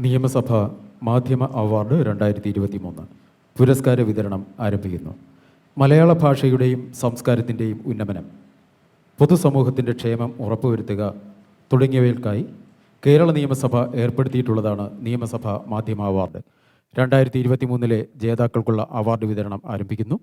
നിയമസഭ മാധ്യമ അവാർഡ് 2023 പുരസ്കാര വിതരണം ആരംഭിക്കുന്നു. മലയാള ഭാഷയുടെയും സംസ്കാരത്തിൻ്റെയും ഉന്നമനം, പൊതുസമൂഹത്തിൻ്റെ ക്ഷേമം ഉറപ്പുവരുത്തുക തുടങ്ങിയവയ്ക്കായി കേരള നിയമസഭ ഏർപ്പെടുത്തിയിട്ടുള്ളതാണ് നിയമസഭ മാധ്യമ അവാർഡ്. 2023 ജേതാക്കൾക്കുള്ള അവാർഡ് വിതരണം ആരംഭിക്കുന്നു.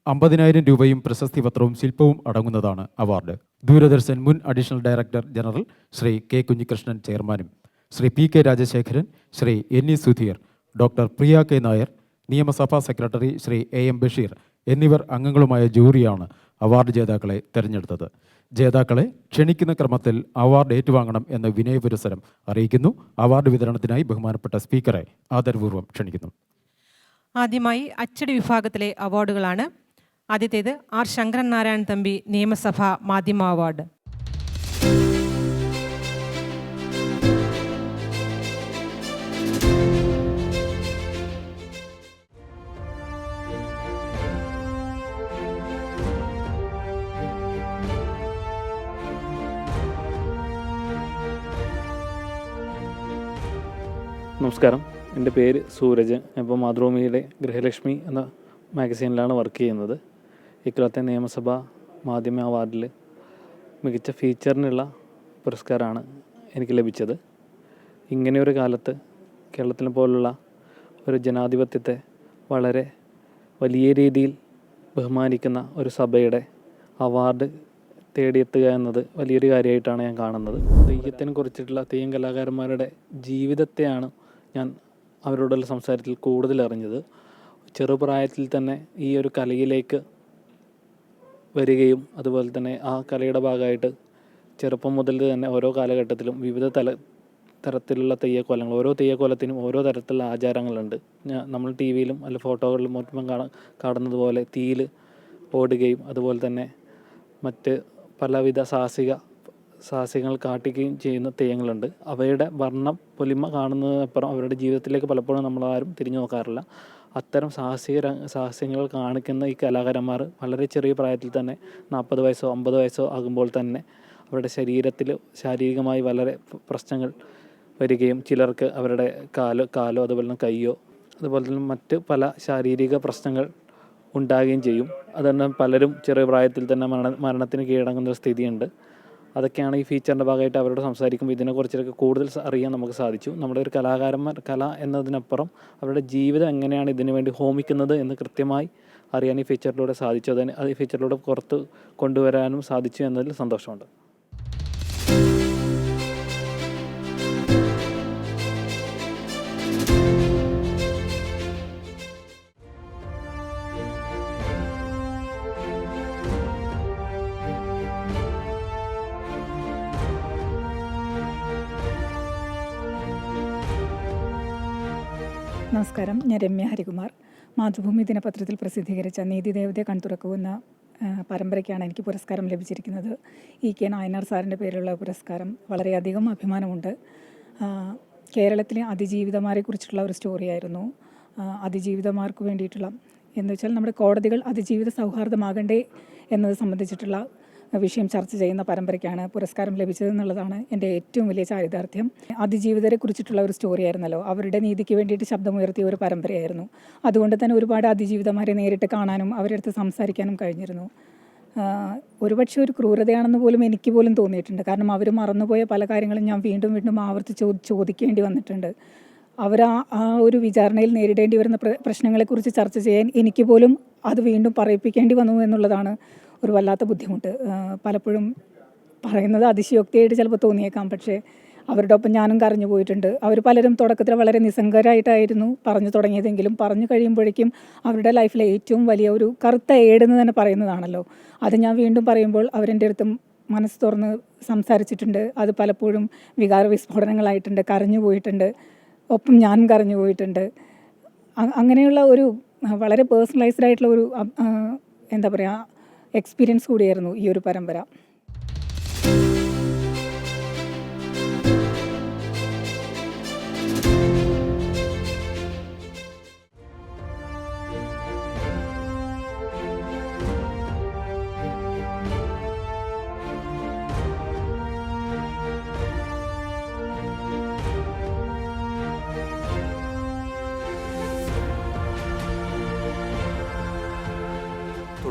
50,000 രൂപയും പ്രശസ്തി പത്രവും ശില്പവും അടങ്ങുന്നതാണ് അവാർഡ്. ദൂരദർശൻ മുൻ additional director general Shri K Kunhikrishnan ചെയർമാനും Shri P K Rajasekharan, Shri N E Sudheer, doctor Priya K Nair, നിയമസഭാ secretary Shri A M Basheer എന്നിവർ അംഗങ്ങളുമായ ജൂറിയാണ് അവാർഡ് ജേതാക്കളെ തെരഞ്ഞെടുത്തത്. ജേതാക്കളെ ക്ഷണിക്കുന്ന ക്രമത്തിൽ അവാർഡ് ഏറ്റുവാങ്ങണം എന്ന് വിനയപുരസരം അറിയിക്കുന്നു. അവാർഡ് വിതരണത്തിനായി ബഹുമാനപ്പെട്ട സ്പീക്കറെ ആദരപൂർവ്വം ക്ഷണിക്കുന്നു. ആദ്യമായി അച്ചടി വിഭാഗത്തിലെ അവാർഡുകളാണ്. ആദ്യത്തേത് ആർ ശങ്കരൻ നാരായണൻ തമ്പി നിയമസഭ മാധ്യമ അവാർഡ്. നമസ്കാരം, എൻ്റെ പേര് സൂരജ്. ഇപ്പോൾ മാതൃഭൂമിയിലെ ഗൃഹലക്ഷ്മി എന്ന മാഗസീനിലാണ് വർക്ക് ചെയ്യുന്നത്. ഇക്കൊല്ലത്തെ നിയമസഭ മാധ്യമ അവാർഡിൽ മികച്ച ഫീച്ചറിനുള്ള പുരസ്കാരമാണ് എനിക്ക് ലഭിച്ചത്. ഇങ്ങനെയൊരു കാലത്ത് കേരളത്തിനെ പോലുള്ള ഒരു ജനാധിപത്യത്തെ വളരെ വലിയ രീതിയിൽ ബഹുമാനിക്കുന്ന ഒരു സഭയുടെ അവാർഡ് തേടിയെത്തുക എന്നത് വലിയൊരു കാര്യമായിട്ടാണ് ഞാൻ കാണുന്നത്. തെയ്യത്തിനെ കുറിച്ചിട്ടുള്ള തെയ്യം കലാകാരന്മാരുടെ ജീവിതത്തെയാണ് ഞാൻ അവരോടുള്ള സംസാരത്തിൽ കൂടുതൽ അറിഞ്ഞത്. ചെറുപ്രായത്തിൽ തന്നെ ഈ ഒരു കലയിലേക്ക് വരികയും അതുപോലെ തന്നെ ആ കലയുടെ ഭാഗമായിട്ട് ചെറുപ്പം മുതൽ തന്നെ ഓരോ കാലഘട്ടത്തിലും വിവിധ തരത്തിലുള്ള തെയ്യക്കോലങ്ങൾ, ഓരോ തെയ്യക്കോലത്തിനും ഓരോ തരത്തിലുള്ള ആചാരങ്ങളുണ്ട്. നമ്മൾ ടി വിയിലും അല്ല ഫോട്ടോകളിലും മറ്റും കാണുന്നത് പോലെ തീയിൽ ഓടുകയും അതുപോലെ തന്നെ മറ്റ് പലവിധ സാഹസികങ്ങൾ കാട്ടുകയും ചെയ്യുന്ന തെയ്യങ്ങളുണ്ട്. അവയുടെ വർണ്ണം പൊലിമ കാണുന്നതിനപ്പുറം അവരുടെ ജീവിതത്തിലേക്ക് പലപ്പോഴും നമ്മളാരും തിരിഞ്ഞു നോക്കാറില്ല. അത്തരം സാഹസ്യങ്ങൾ കാണിക്കുന്ന ഈ കലാകാരന്മാർ വളരെ ചെറിയ പ്രായത്തിൽ തന്നെ 40 വയസ്സോ 50 വയസ്സോ ആകുമ്പോൾ തന്നെ അവരുടെ ശരീരത്തിൽ ശാരീരികമായി വളരെ പ്രശ്നങ്ങൾ വരികയും ചിലർക്ക് അവരുടെ കാലോ അതുപോലെ തന്നെ കയ്യോ അതുപോലെ തന്നെ മറ്റ് പല ശാരീരിക പ്രശ്നങ്ങൾ ഉണ്ടാകുകയും ചെയ്യും. അതുതന്നെ പലരും ചെറിയ പ്രായത്തിൽ തന്നെ മരണത്തിന് കീഴടങ്ങുന്ന ഒരു സ്ഥിതിയുണ്ട്. അതൊക്കെയാണ് ഈ ഫീച്ചറിൻ്റെ ഭാഗമായിട്ട് അവരോട് സംസാരിക്കുമ്പോൾ ഇതിനെക്കുറിച്ചൊക്കെ കൂടുതൽ അറിയാൻ നമുക്ക് സാധിച്ചു. നമ്മുടെ ഒരു കല എന്നതിനപ്പുറം അവരുടെ ജീവിതം എങ്ങനെയാണ് ഇതിനു വേണ്ടി ഹോമിക്കുന്നത് എന്ന് കൃത്യമായി അറിയാൻ ഈ ഫീച്ചറിലൂടെ സാധിച്ചു. അത് ഈ ഫീച്ചറിലൂടെ പുറത്ത് കൊണ്ടുവരാനും സാധിച്ചു എന്നതിൽ സന്തോഷമുണ്ട്. നമസ്കാരം, ഞാൻ രമ്യ ഹരികുമാർ. മാതൃഭൂമി ദിനപത്രത്തിൽ പ്രസിദ്ധീകരിച്ച നീതിദേവതയെ കൺതുറക്കുമെന്ന പരമ്പരയ്ക്കാണ് എനിക്ക് പുരസ്കാരം ലഭിച്ചിരിക്കുന്നത്. ഇ കെ നായനാർ സാറിൻ്റെ പേരിലുള്ള പുരസ്കാരം വളരെയധികം അഭിമാനമുണ്ട്. കേരളത്തിലെ അതിജീവിതമാരെക്കുറിച്ചുള്ള ഒരു സ്റ്റോറിയായിരുന്നു. അതിജീവിതമാർക്ക് വേണ്ടിയിട്ടുള്ള എന്ന് വെച്ചാൽ നമ്മുടെ കോടതികൾ അതിജീവിത സൗഹാർദ്ദമാകണ്ടേ എന്നത് സംബന്ധിച്ചിട്ടുള്ള വിഷയം ചർച്ച ചെയ്യുന്ന പരമ്പരയ്ക്കാണ് പുരസ്കാരം ലഭിച്ചതെന്നുള്ളതാണ് എൻ്റെ ഏറ്റവും വലിയ ചാരിതാർത്ഥ്യം. അതിജീവിതരെ കുറിച്ചിട്ടുള്ള ഒരു സ്റ്റോറി ആയിരുന്നല്ലോ. അവരുടെ നീതിക്ക് വേണ്ടിയിട്ട് ശബ്ദമുയർത്തിയ ഒരു പരമ്പരയായിരുന്നു. അതുകൊണ്ട് തന്നെ ഒരുപാട് അതിജീവിതമാരെ നേരിട്ട് കാണാനും അവരുടെ അടുത്ത് സംസാരിക്കാനും കഴിഞ്ഞിരുന്നു. ഒരുപക്ഷെ ഒരു ക്രൂരതയാണെന്ന് പോലും എനിക്ക് പോലും തോന്നിയിട്ടുണ്ട്. കാരണം അവർ മറന്നുപോയ പല കാര്യങ്ങളും ഞാൻ വീണ്ടും വീണ്ടും ആവർത്തിച്ച് ചോദിക്കേണ്ടി വന്നിട്ടുണ്ട്. അവർ ആ ഒരു വിചാരണയിൽ നേരിടേണ്ടി വരുന്ന പ്രശ്നങ്ങളെക്കുറിച്ച് ചർച്ച ചെയ്യാൻ എനിക്ക് പോലും അത് വീണ്ടും പറയിപ്പിക്കേണ്ടി വന്നു എന്നുള്ളതാണ് ഒരു വല്ലാത്ത ബുദ്ധിമുട്ട്. പലപ്പോഴും പറയുന്നത് അതിശയോക്തിയായിട്ട് ചിലപ്പോൾ തോന്നിയേക്കാം, പക്ഷേ അവരുടെ ഒപ്പം ഞാനും കരഞ്ഞു പോയിട്ടുണ്ട്. അവർ പലരും തുടക്കത്തിൽ വളരെ നിസ്സംഗരായിട്ടായിരുന്നു പറഞ്ഞു തുടങ്ങിയതെങ്കിലും പറഞ്ഞു കഴിയുമ്പോഴേക്കും അവരുടെ ലൈഫിലെ ഏറ്റവും വലിയ ഒരു കറുത്ത ഏടെന്ന് തന്നെ പറയുന്നതാണല്ലോ. അത് ഞാൻ വീണ്ടും പറയുമ്പോൾ അവരെൻ്റെ അടുത്തും മനസ്സ് തുറന്ന് സംസാരിച്ചിട്ടുണ്ട്. അത് പലപ്പോഴും വികാര വിസ്ഫോടനങ്ങളായിട്ടുണ്ട്, കരഞ്ഞു പോയിട്ടുണ്ട്, ഒപ്പം ഞാനും കരഞ്ഞു പോയിട്ടുണ്ട്. അങ്ങനെയുള്ള ഒരു വളരെ പേഴ്സണലൈസ്ഡ് ആയിട്ടുള്ള ഒരു എന്താ പറയുക എക്സ്പീരിയൻസ് കൂടിയായിരുന്നു ഈ ഒരു പരമ്പര.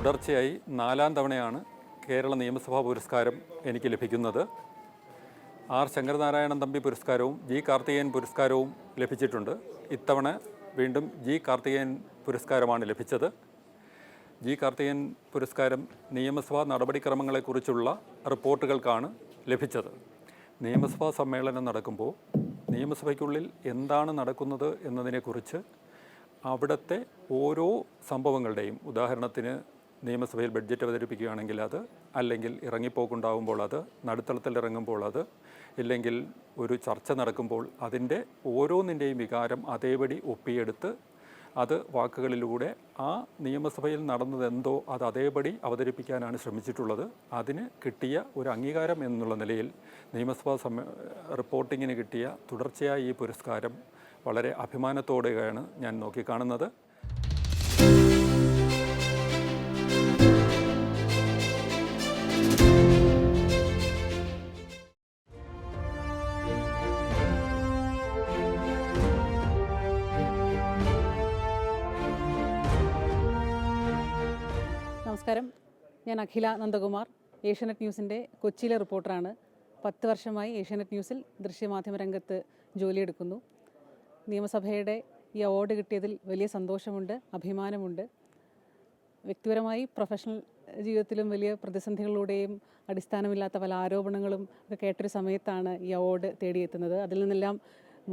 തുടർച്ചയായി 4-ാം തവണയാണ് കേരള നിയമസഭാ പുരസ്കാരം എനിക്ക് ലഭിക്കുന്നത്. ആർ ശങ്കരനാരായണൻ തമ്പി പുരസ്കാരവും ജി കാർത്തികേയൻ പുരസ്കാരവും ലഭിച്ചിട്ടുണ്ട്. ഇത്തവണ വീണ്ടും ജി കാർത്തികേയൻ പുരസ്കാരമാണ് ലഭിച്ചത്. ജി കാർത്തികേയൻ പുരസ്കാരം നിയമസഭാ നടപടിക്രമങ്ങളെക്കുറിച്ചുള്ള റിപ്പോർട്ടുകൾക്കാണ് ലഭിച്ചത്. നിയമസഭാ സമ്മേളനം നടക്കുമ്പോൾ നിയമസഭയ്ക്കുള്ളിൽ എന്താണ് നടക്കുന്നത് എന്നതിനെക്കുറിച്ച് അവിടുത്തെ ഓരോ സംഭവങ്ങളുടെയും, ഉദാഹരണത്തിന് നിയമസഭയിൽ ബഡ്ജറ്റ് അവതരിപ്പിക്കുകയാണെങ്കിൽ അത്, അല്ലെങ്കിൽ ഇറങ്ങിപ്പോക്കുണ്ടാകുമ്പോൾ അത്, നടുത്തളത്തിൽ ഇറങ്ങുമ്പോൾ അത്, ഇല്ലെങ്കിൽ ഒരു ചർച്ച നടക്കുമ്പോൾ അതിൻ്റെ ഓരോന്നിൻ്റെയും വികാരം അതേപടി ഒപ്പിയെടുത്ത് അത് വാക്കുകളിലൂടെ ആ നിയമസഭയിൽ നടന്നതെന്തോ അത് അതേപടി അവതരിപ്പിക്കാനാണ് ശ്രമിച്ചിട്ടുള്ളത്. അതിന് കിട്ടിയ ഒരു അംഗീകാരം എന്നുള്ള നിലയിൽ നിയമസഭാ റിപ്പോർട്ടിങ്ങിന് കിട്ടിയ തുടർച്ചയായ ഈ പുരസ്കാരം വളരെ അഭിമാനത്തോടെയാണ് ഞാൻ നോക്കിക്കാണുന്നത്. നമസ്കാരം, ഞാൻ അഖില നന്ദകുമാർ, ഏഷ്യാനെറ്റ് ന്യൂസിൻ്റെ കൊച്ചിയിലെ റിപ്പോർട്ടറാണ്. 10 വർഷമായി ഏഷ്യാനെറ്റ് ന്യൂസിൽ ദൃശ്യമാധ്യമ രംഗത്ത് ജോലിയെടുക്കുന്നു. നിയമസഭയുടെ ഈ അവാർഡ് കിട്ടിയതിൽ വലിയ സന്തോഷമുണ്ട്, അഭിമാനമുണ്ട്. വ്യക്തിപരമായി പ്രൊഫഷണൽ ജീവിതത്തിലും വലിയ പ്രതിസന്ധികളിലൂടെയും അടിസ്ഥാനമില്ലാത്ത പല ആരോപണങ്ങളും ഒക്കെ കേട്ടൊരു സമയത്താണ് ഈ അവാർഡ് തേടിയെത്തുന്നത്. അതിൽ നിന്നെല്ലാം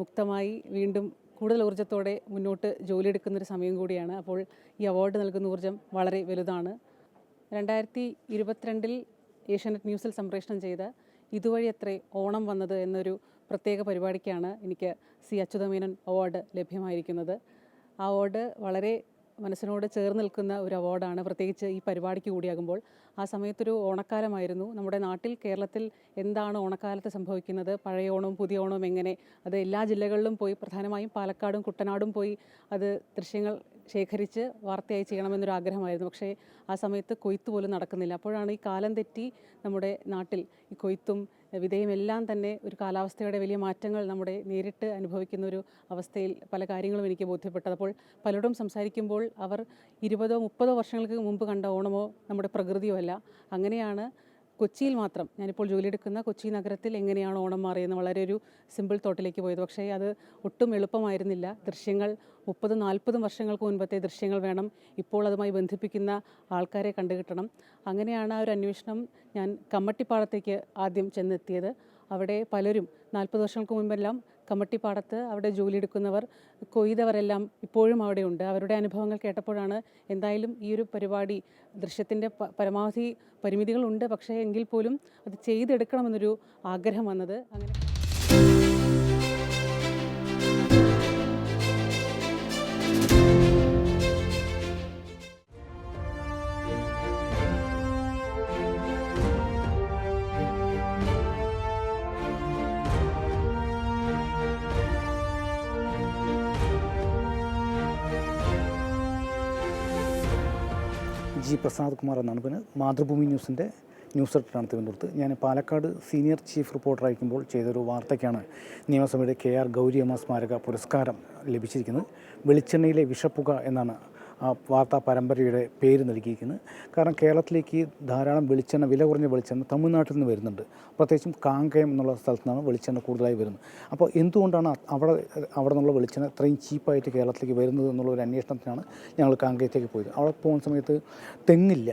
മുക്തമായി വീണ്ടും കൂടുതൽ ഊർജ്ജത്തോടെ മുന്നോട്ട് ജോലിയെടുക്കുന്നൊരു സമയം കൂടിയാണ്. അപ്പോൾ ഈ അവാർഡ് നൽകുന്ന ഊർജ്ജം വളരെ വലുതാണ്. 2022 ഏഷ്യാനെറ്റ് ന്യൂസിൽ സംപ്രേഷണം ചെയ്ത ഇതുവഴി അത്രേ ഓണം വന്നത് എന്നൊരു പ്രത്യേക പരിപാടിക്കാണ് എനിക്ക് സി അച്യുതമേനോൻ അവാർഡ് ലഭ്യമായിരിക്കുന്നത്. ആ അവാർഡ് വളരെ മനസ്സിനോട് ചേർന്ന് നിൽക്കുന്ന ഒരു അവാർഡാണ്, പ്രത്യേകിച്ച് ഈ പരിപാടിക്ക് കൂടിയാകുമ്പോൾ. ആ സമയത്തൊരു ഓണക്കാലമായിരുന്നു. നമ്മുടെ നാട്ടിൽ, കേരളത്തിൽ എന്താണ് ഓണക്കാലത്ത് സംഭവിക്കുന്നത്, പഴയ ഓണവും പുതിയ ഓണവും എങ്ങനെ, അത് എല്ലാ ജില്ലകളിലും പോയി, പ്രധാനമായും പാലക്കാടും കുട്ടനാടും പോയി അത് ദൃശ്യങ്ങൾ ശേഖരിച്ച് വാർത്തയായി ചെയ്യണമെന്നൊരു ആഗ്രഹമായിരുന്നു. പക്ഷേ ആ സമയത്ത് കൊയ്ത്ത് പോലും നടക്കുന്നില്ല. അപ്പോഴാണ് ഈ കാലം തെറ്റി നമ്മുടെ നാട്ടിൽ ഈ കൊയ്ത്തും വിതയും എല്ലാം തന്നെ ഒരു കാലാവസ്ഥയുടെ വലിയ മാറ്റങ്ങൾ നമ്മുടെ നേരിട്ട് അനുഭവിക്കുന്ന ഒരു അവസ്ഥയിൽ പല കാര്യങ്ങളും എനിക്ക് ബോധ്യപ്പെട്ടത്. അപ്പോൾ പലരോടും സംസാരിക്കുമ്പോൾ അവർ 20-30 വർഷങ്ങൾക്ക് മുമ്പ് കണ്ട ഓണമോ നമ്മുടെ പ്രകൃതിയോ അല്ല. അങ്ങനെയാണ് കൊച്ചിയിൽ മാത്രം, ഞാനിപ്പോൾ ജോലിയെടുക്കുന്ന കൊച്ചി നഗരത്തിൽ എങ്ങനെയാണ് ഓണം മാറിയെന്ന് വളരെ ഒരു സിമ്പിൾ തോട്ടിലേക്ക് പോയത്. പക്ഷേ അത് ഒട്ടും എളുപ്പമായിരുന്നില്ല. ദൃശ്യങ്ങൾ 30-40 വർഷങ്ങൾക്ക് മുൻപത്തെ ദൃശ്യങ്ങൾ വേണം, ഇപ്പോൾ അതുമായി ബന്ധിപ്പിക്കുന്ന ആൾക്കാരെ കണ്ടുകിട്ടണം. അങ്ങനെയാണ് ആ ഒരു അന്വേഷണം ഞാൻ കമ്മട്ടിപ്പാടത്തേക്ക് ആദ്യം ചെന്നെത്തിയത്. അവിടെ പലരും 40 വർഷങ്ങൾക്ക് മുൻപെല്ലാം കമ്മട്ടിപ്പാടത്ത് അവിടെ ജോലിയെടുക്കുന്നവർ, കൊയ്തവരെല്ലാം ഇപ്പോഴും അവിടെയുണ്ട്. അവരുടെ അനുഭവങ്ങൾ കേട്ടപ്പോഴാണ് എന്തായാലും ഈ ഒരു പരിപാടി, ദൃശ്യത്തിൻ്റെ പരമാവധി പരിമിതികളുണ്ട്, പക്ഷേ എങ്കിൽ പോലും അത് ചെയ്തെടുക്കണമെന്നൊരു ആഗ്രഹം വന്നത്. അങ്ങനെ ജി പ്രസാദ് കുമാർ എന്നാണ്. പിന്നെ മാതൃഭൂമി ന്യൂസിൻ്റെ ന്യൂസ് എഡിറ്ററാണ് തിരുവനന്തപുരത്ത്. ഞാൻ പാലക്കാട് സീനിയർ ചീഫ് റിപ്പോർട്ടറായിരിക്കുമ്പോൾ ചെയ്തൊരു വാർത്തയ്ക്കാണ് നിയമസഭയുടെ KR ഗൗരിയമ്മ സ്മാരക പുരസ്കാരം ലഭിച്ചിരിക്കുന്നത്. വെളിച്ചെണ്ണയിലെ വിഷപ്പുക എന്നാണ് ആ വാർത്താ പരമ്പരയുടെ പേര് നൽകിയിരിക്കുന്നത്. കാരണം കേരളത്തിലേക്ക് ധാരാളം വെളിച്ചെണ്ണ, വില കുറഞ്ഞ വെളിച്ചെണ്ണ തമിഴ്നാട്ടിൽ നിന്ന് വരുന്നുണ്ട്. പ്രത്യേകിച്ചും കാങ്കയം എന്നുള്ള സ്ഥലത്തു നിന്നാണ് വെളിച്ചെണ്ണ കൂടുതലായി വരുന്നത്. അപ്പോൾ എന്തുകൊണ്ടാണ് അവിടെ നിന്നുള്ള വെളിച്ചെണ്ണ ഇത്രയും ചീപ്പായിട്ട് കേരളത്തിലേക്ക് വരുന്നത് എന്നുള്ള ഒരു അന്വേഷണത്തിനാണ് ഞങ്ങൾ കാങ്കയത്തേക്ക് പോയത്. അവിടെ പോകുന്ന സമയത്ത് തെങ്ങില്ല,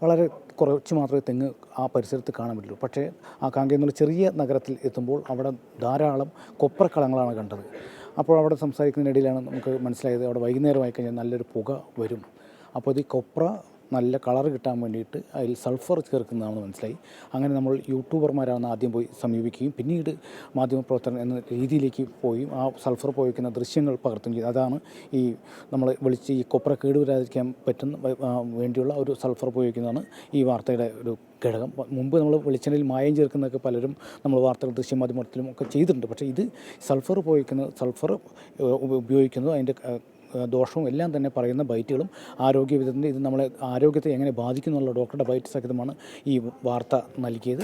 വളരെ കുറച്ച് മാത്രമേ തെങ്ങ് ആ പരിസരത്ത് കാണാൻ പറ്റുള്ളൂ. പക്ഷേ ആ കാങ്കയം എന്നുള്ള ചെറിയ നഗരത്തിൽ എത്തുമ്പോൾ അവിടെ ധാരാളം കൊപ്രക്കളങ്ങളാണ് കണ്ടത്. അപ്പോൾ അവിടെ സംസാരിക്കുന്നതിനിടയിലാണ് നമുക്ക് മനസ്സിലായത് അവിടെ വൈകുന്നേരമായി കഴിഞ്ഞാൽ നല്ലൊരു പുക വരും. അപ്പോൾ ഇത് കൊപ്ര നല്ല കളർ കിട്ടാൻ വേണ്ടിയിട്ട് അതിൽ സൾഫർ ചേർക്കുന്നതാണെന്ന് മനസ്സിലായി. അങ്ങനെ നമ്മൾ യൂട്യൂബർമാരാണ് ആദ്യം പോയി സമീപിക്കുകയും പിന്നീട് മാധ്യമപ്രവർത്തകൻ എന്ന രീതിയിലേക്ക് പോയി ആ സൾഫർ ഉപയോഗിക്കുന്ന ദൃശ്യങ്ങൾ പകർത്തുകയും ചെയ്തു. അതാണ് ഈ നമ്മൾ ഈ കൊപ്ര കേടുവരാതിരിക്കാൻ വേണ്ടിയുള്ള ഒരു സൾഫർ ഉപയോഗിക്കുന്നതാണ് ഈ വാർത്തയുടെ ഒരു ഘടകം. മുമ്പ് നമ്മൾ വെളിച്ചെണ്ണയിൽ മായം ചേർക്കുന്നതൊക്കെ പലരും നമ്മൾ വാർത്തകൾ ദൃശ്യമാധ്യമത്തിലും ഒക്കെ ചെയ്തിട്ടുണ്ട്. പക്ഷേ ഇത് സൾഫർ ഉപയോഗിക്കുന്നത് അതിൻ്റെ ദോഷവും എല്ലാം തന്നെ പറയുന്ന ബൈറ്റുകളും ആരോഗ്യ വിദഗ്ധൻ്റെ ഇത് നമ്മളെ ആരോഗ്യത്തെ എങ്ങനെ ബാധിക്കുന്നുള്ള ഡോക്ടറുടെ ബൈറ്റ് സഹിതമാണ് ഈ വാർത്ത നൽകിയത്.